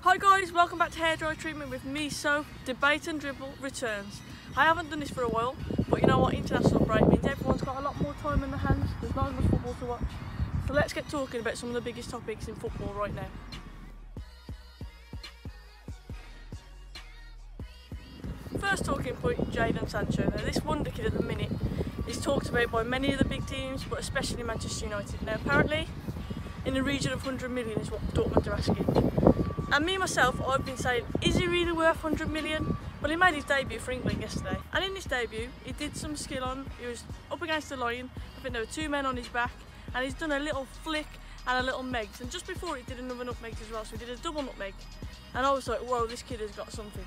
Hi guys, welcome back to Hair Dry Treatment with me, Soph. Debate and Dribble returns. I haven't done this for a while, but you know what, international break means everyone's got a lot more time in their hands. There's not as much football to watch. So let's get talking about some of the biggest topics in football right now. First talking point, Jadon Sancho. Now this wonder kid at the minute is talked about by many of the big teams, but especially Manchester United. Now apparently, in the region of 100 million is what Dortmund are asking. And me myself, I've been saying, is he really worth 100 million? Well, he made his debut for England yesterday. And in this debut, he did some skill on. He was up against the line. I think there were two men on his back. And he's done a little flick and a little megs. And just before he did another nutmeg as well. So he did a double nutmeg. And I was like, whoa, this kid has got something.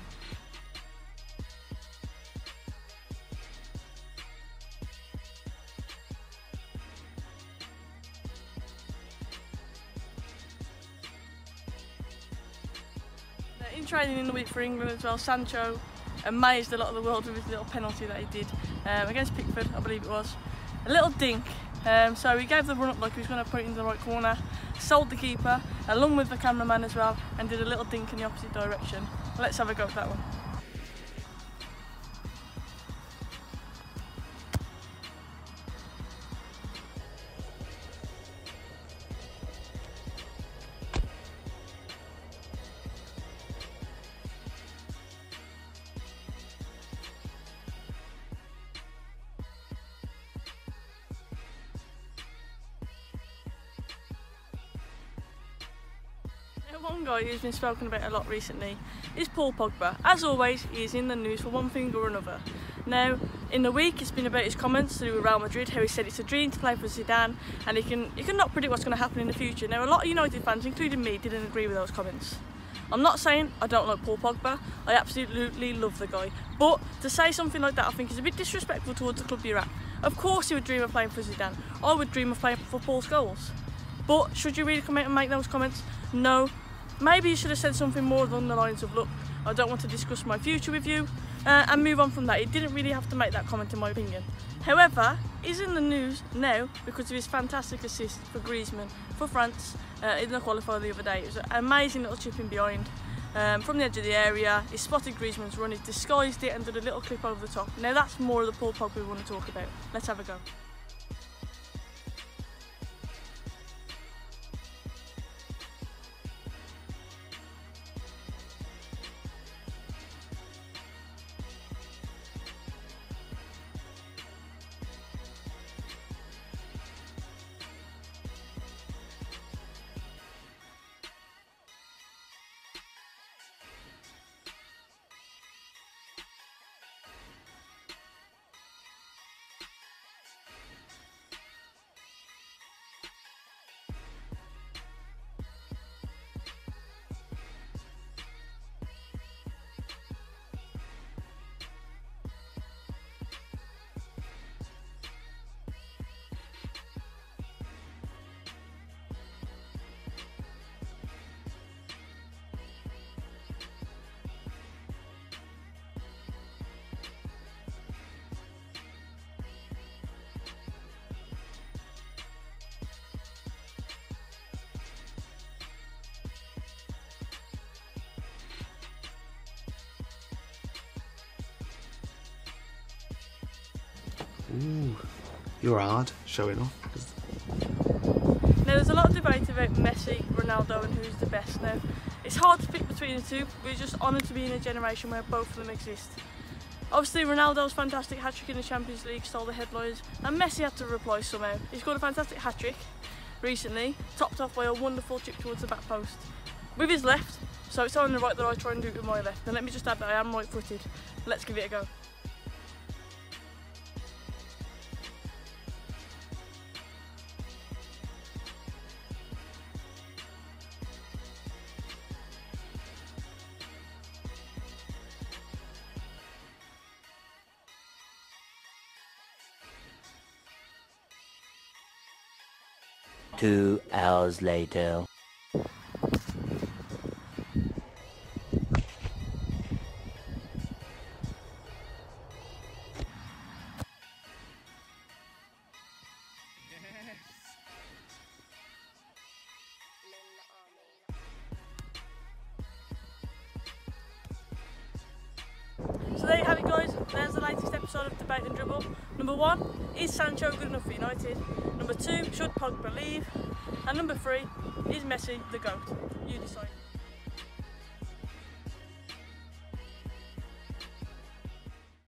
In training in the week for England as well, Sancho amazed a lot of the world with his little penalty that he did against Pickford, I believe it was. A little dink, so he gave the run up like he was going to put it in the right corner, sold the keeper along with the cameraman as well, and did a little dink in the opposite direction. Let's have a go at that one. One guy who's been spoken about a lot recently is Paul Pogba. As always, he is in the news for one thing or another. Now, in the week, it's been about his comments to do with Real Madrid, how he said it's a dream to play for Zidane, and you cannot predict what's going to happen in the future. Now, a lot of United fans, including me, didn't agree with those comments. I'm not saying I don't like Paul Pogba, I absolutely love the guy, but to say something like that I think is a bit disrespectful towards the club you're at. Of course he would dream of playing for Zidane, I would dream of playing for Paul Scholes. But should you really come out and make those comments? No. Maybe you should have said something more along the lines of, look, I don't want to discuss my future with you, and move on from that. He didn't really have to make that comment in my opinion. However, he's in the news now because of his fantastic assist for Griezmann for France in the qualifier the other day. It was an amazing little chip in behind from the edge of the area. He spotted Griezmann's run, he disguised it and did a little clip over the top. Now that's more of the Paul Pogba we want to talk about. Let's have a go. Ooh, you're hard showing off. Now there's a lot of debate about Messi, Ronaldo and who's the best now. It's hard to pick between the two, we're just honoured to be in a generation where both of them exist. Obviously Ronaldo's fantastic hat-trick in the Champions League stole the headlines, and Messi had to reply somehow. He scored a fantastic hat-trick recently, topped off by a wonderful chip towards the back post with his left, so it's only right that I try and do it with my left. And let me just add that I am right-footed. Let's give it a go. Two hours later. episode of Debate and Dribble. Number 1, is Sancho good enough for United? Number 2, should Pogba leave? And number 3, is Messi the GOAT? You decide.